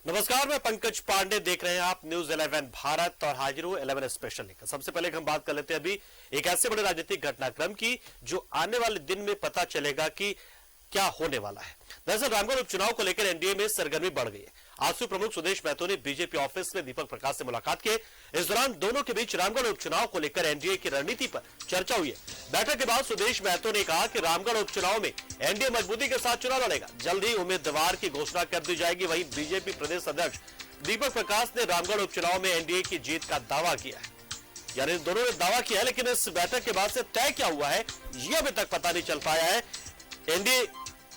नमस्कार, मैं पंकज पांडे, देख रहे हैं आप न्यूज 11 भारत और हाजिर हूं 11 स्पेशल लेकर। सबसे पहले हम बात कर लेते हैं अभी एक ऐसे बड़े राजनीतिक घटनाक्रम की जो आने वाले दिन में पता चलेगा कि क्या होने वाला है। दरअसल रामगढ़ उपचुनाव को लेकर एनडीए में सरगर्मी बढ़ गई है। आजसू प्रमुख सुदेश महतो ने बीजेपी ऑफिस में दीपक प्रकाश से मुलाकात की। इस दौरान दोनों के बीच रामगढ़ उपचुनाव को लेकर एनडीए की रणनीति पर चर्चा हुई है। बैठक के बाद सुदेश महतो ने कहा कि रामगढ़ उपचुनाव में एनडीए मजबूती के साथ चुनाव लड़ेगा। जल्द ही उम्मीदवार की घोषणा कर दी जाएगी। वहीं बीजेपी प्रदेश अध्यक्ष दीपक प्रकाश ने रामगढ़ उपचुनाव में एनडीए की जीत का दावा किया है। यानी दोनों ने दावा किया है, लेकिन इस बैठक के बाद से तय क्या हुआ है ये अभी तक पता नहीं चल पाया है। एनडीए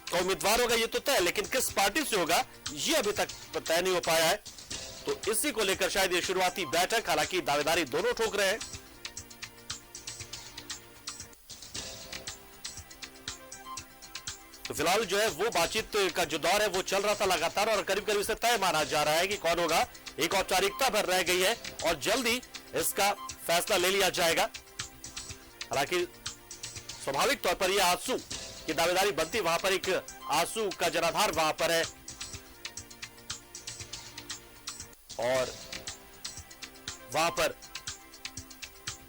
का उम्मीदवार होगा ये तो तय, लेकिन किस पार्टी से होगा ये अभी तक तय नहीं हो पाया है। तो इसी को लेकर शायद ये शुरुआती बैठक, हालांकि दावेदारी दोनों ठोक रहे हैं। तो फिलहाल जो है वो बातचीत का जो दौर है वो चल रहा था लगातार, और करीब करीब इसे तय माना जा रहा है कि कौन होगा। एक औपचारिकता भर रह गई है और जल्द ही इसका फैसला ले लिया जाएगा। हालांकि स्वाभाविक तौर पर यह आजसू की दावेदारी बनती, वहां पर एक आजसू का जनाधार वहां पर है और वहां पर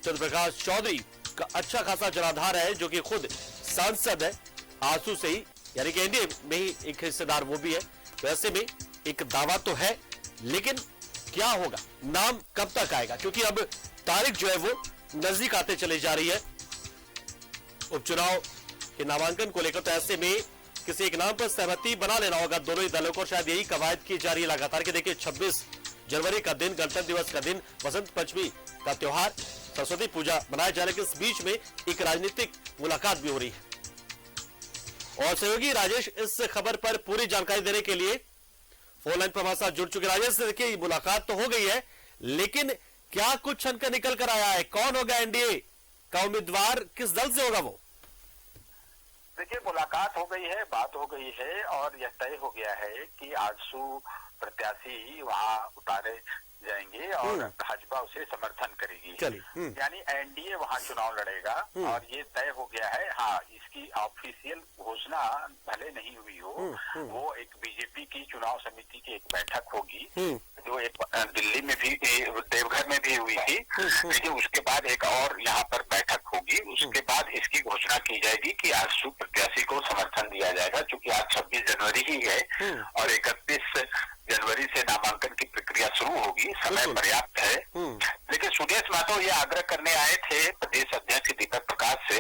चंद्रप्रकाश चौधरी का अच्छा खासा जनाधार है, जो कि खुद सांसद है आजसू से ही, यानी कि एनडीए में ही एक हिस्सेदार वो भी है। तो ऐसे में एक दावा तो है, लेकिन क्या होगा, नाम कब तक आएगा, क्योंकि अब तारीख जो है वो नजदीक आते चली जा रही है उपचुनाव के नामांकन को लेकर। तो ऐसे में किसी एक नाम पर सहमति बना लेना होगा दोनों ही दलों को। शायद यही कवायद की जा रही है लगातार कि देखिए 26 जनवरी का दिन, गणतंत्र दिवस का दिन, बसंत पंचमी का त्योहार, सरस्वती पूजा मनाए जाने के इस बीच में एक राजनीतिक मुलाकात भी हो रही है। और सहयोगी राजेश इस खबर पर पूरी जानकारी देने के लिए फोन लाइन पर हमारे साथ जुड़ चुके। राजेश, देखिए मुलाकात तो हो गई है, लेकिन क्या कुछ छनकर निकल कर आया है? कौन होगा एनडीए का उम्मीदवार, किस दल से होगा वो? देखिए, मुलाकात हो गई है, बात हो गई है और यह तय हो गया है कि आजसू प्रत्याशी वहां उतारे जाएंगे और भाजपा उसे समर्थन करेगी। यानी एनडीए वहां चुनाव लड़ेगा और ये तय हो गया है। हाँ, इसकी ऑफिशियल घोषणा भले नहीं हुई हो, वो एक बीजेपी की चुनाव समिति की एक बैठक होगी, जो एक दिल्ली में भी, देवघर में भी हुई थी, लेकिन उसके बाद एक और यहाँ पर बैठक होगी। उसके बाद इसकी घोषणा की जाएगी कि आजसू प्रत्याशी को समर्थन दिया जाएगा। चूंकि आज 26 जनवरी ही है और 31 जनवरी से नामांकन की प्रक्रिया शुरू होगी, समय पर्याप्त है। लेकिन सुदेश महतो ये आग्रह करने आए थे प्रदेश अध्यक्ष दीपक प्रकाश से,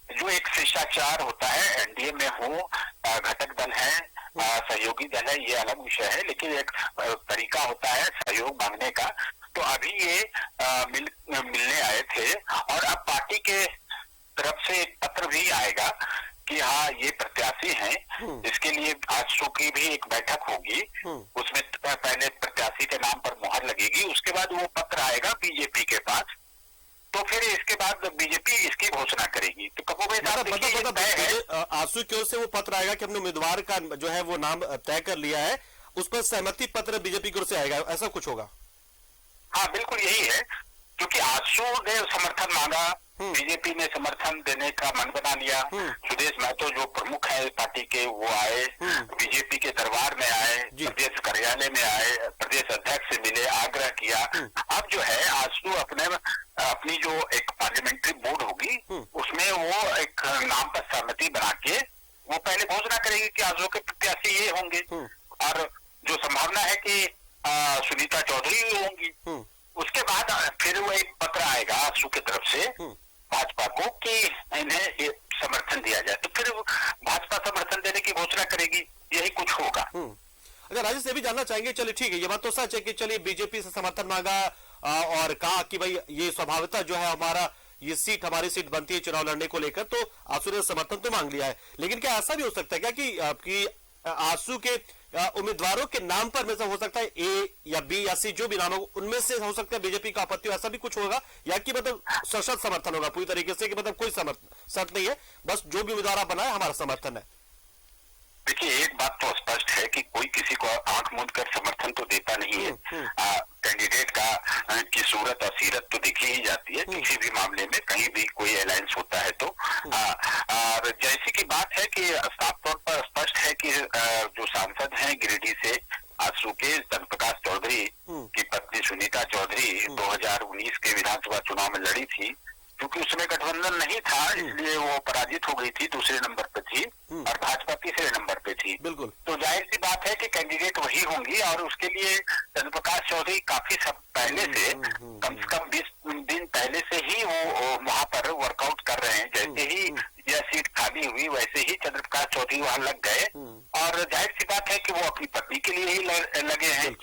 जो एक शिष्टाचार होता है, एनडीए में हो, घटक दल है, सहयोगी दल है, ये अलग विषय है, लेकिन एक तरीका होता है सहयोग मांगने का। तो अभी ये मिलने आए थे और अब पार्टी के तरफ से एक पत्र भी आएगा कि हाँ, ये प्रत्याशी हैं। इसके लिए आजसू की भी एक बैठक होगी, उसमें पहले प्रत्याशी के नाम पर मुहर लगेगी, उसके बाद वो पत्र आएगा बीजेपी के पास, तो फिर इसके बाद बीजेपी इसकी घोषणा करेगी। तो आजसू की ओर से वो पत्र आएगा कि हमने उम्मीदवार का जो है वो नाम तय कर लिया है, उस पर सहमति पत्र बीजेपी की ओर से आएगा, ऐसा कुछ होगा? हाँ, बिल्कुल यही है, क्योंकि आजसू ने समर्थन मांगा, बीजेपी ने समर्थन देने का मन बना लिया। सुदेश महतो जो प्रमुख है पार्टी के, वो आए, बीजेपी के दरबार में आए, प्रदेश कार्यालय में आए, प्रदेश अध्यक्ष से मिले, आग्रह किया। अब जो है आजसू अपनी जो एक पार्लियामेंट्री बोर्ड होगी, उसमें वो एक नाम पर सहमति बना के वो पहले घोषणा करेगी कि आजसू के प्रत्याशी ये होंगे, और जो संभावना है कि सुनीता चौधरी होंगी। उसके बाद फिर वो एक पत्र आएगा आजसू की तरफ से भाजपा को कि इन्हें समर्थन दिया जाए, तो फिर भाजपा समर्थन देने की घोषणा करेगी। यही कुछ होगा। अच्छा, राजेश से भी जानना चाहेंगे, चलिए ठीक है, ये बात तो सच है कि चलिए बीजेपी से समर्थन मांगा और कहा कि भाई ये स्वभावतः जो है हमारा ये सीट, हमारी सीट बनती है चुनाव लड़ने को लेकर, तो आजसू ने समर्थन तो मांग लिया है। लेकिन क्या ऐसा भी हो सकता है क्या कि आजसू के उम्मीदवारों के नाम पर में से हो सकता है ए या बी या सी, जो भी नाम हो उनमें से हो सकता है बीजेपी का आपत्ति हो, ऐसा भी कुछ होगा? या कि मतलब सशर्त समर्थन होगा पूरी तरीके से, कि मतलब कोई शर्त नहीं है, बस जो भी उम्मीदवार आप बनाए हमारा समर्थन है? देखिए, एक बात तो स्पष्ट है कि कोई किसी को आंख मूंद कर समर्थन तो देता नहीं है। कैंडिडेट का की सूरत और सीरत तो देखी ही जाती है किसी भी मामले में, कहीं भी कोई अलायंस होता है तो। जैसी की बात है कि साफ तौर पर स्पष्ट है कि जो सांसद हैं गिरिडीह से आजसू के, 2019 के विधानसभा चुनाव में लड़ी थी, क्योंकि उसमें गठबंधन नहीं था इसलिए वो पराजित हो गई थी, दूसरे नंबर पे थी और भाजपा तीसरे नंबर पे थी। बिल्कुल। तो जाहिर सी बात है कि कैंडिडेट वही होंगी और उसके लिए चंद्र प्रकाश चौधरी काफी सब पहले से कम से कम 20 दिन पहले से ही वो वहां पर वर्कआउट कर रहे हैं। जैसे ही यह सीट खाली हुई वैसे ही चंद्र प्रकाश चौधरी वहां लग गए और जाहिर सी बात है कि वो अपनी पत्नी के लिए ही लगे हैं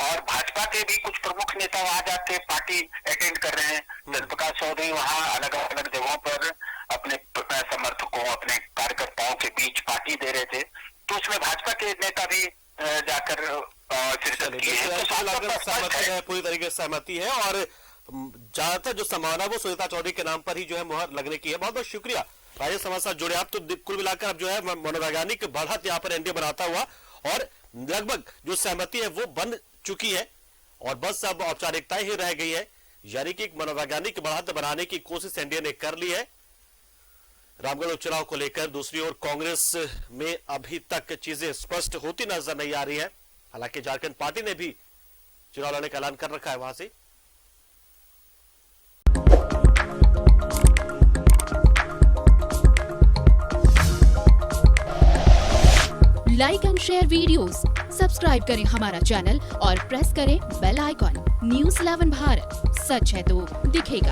और भाजपा के भी कुछ प्रमुख नेता वहां जाके पार्टी अटेंड कर रहे हैं। चंद्र प्रकाश चौधरी वहां अलग अलग जगहों पर अपने समर्थकों, अपने कार्यकर्ताओं के बीच पार्टी दे रहे थे, तो उसमें भाजपा के नेता भी जाकर शिरकत की है। पूरी तरीके से सहमति है और ज्यादातर जो संभावना वो सुनीता चौधरी के नाम पर ही जो है मुहर लगने की है। बहुत बहुत शुक्रिया राजेश समाज साथ जुड़े आप। तो कुल मिलाकर अब जो है मनोवैज्ञानिक बढ़त यहाँ पर एनडीए बनाता हुआ और लगभग जो सहमति है वो बन चुकी है और बस अब औपचारिकताएं ही रह गई है, यानी कि एक मनोवैज्ञानिक बढ़त बनाने की कोशिश एनडीए ने कर ली है रामगढ़ उपचुनाव को लेकर। दूसरी ओर कांग्रेस में अभी तक चीजें स्पष्ट होती नजर नहीं आ रही है, हालांकि झारखंड पार्टी ने भी चुनाव लड़ने का ऐलान कर रखा है वहां से। Like and share videos, subscribe करें हमारा चैनल और प्रेस करें बेल आइकॉन। न्यूज़ 11 भारत, सच है तो दिखेगा।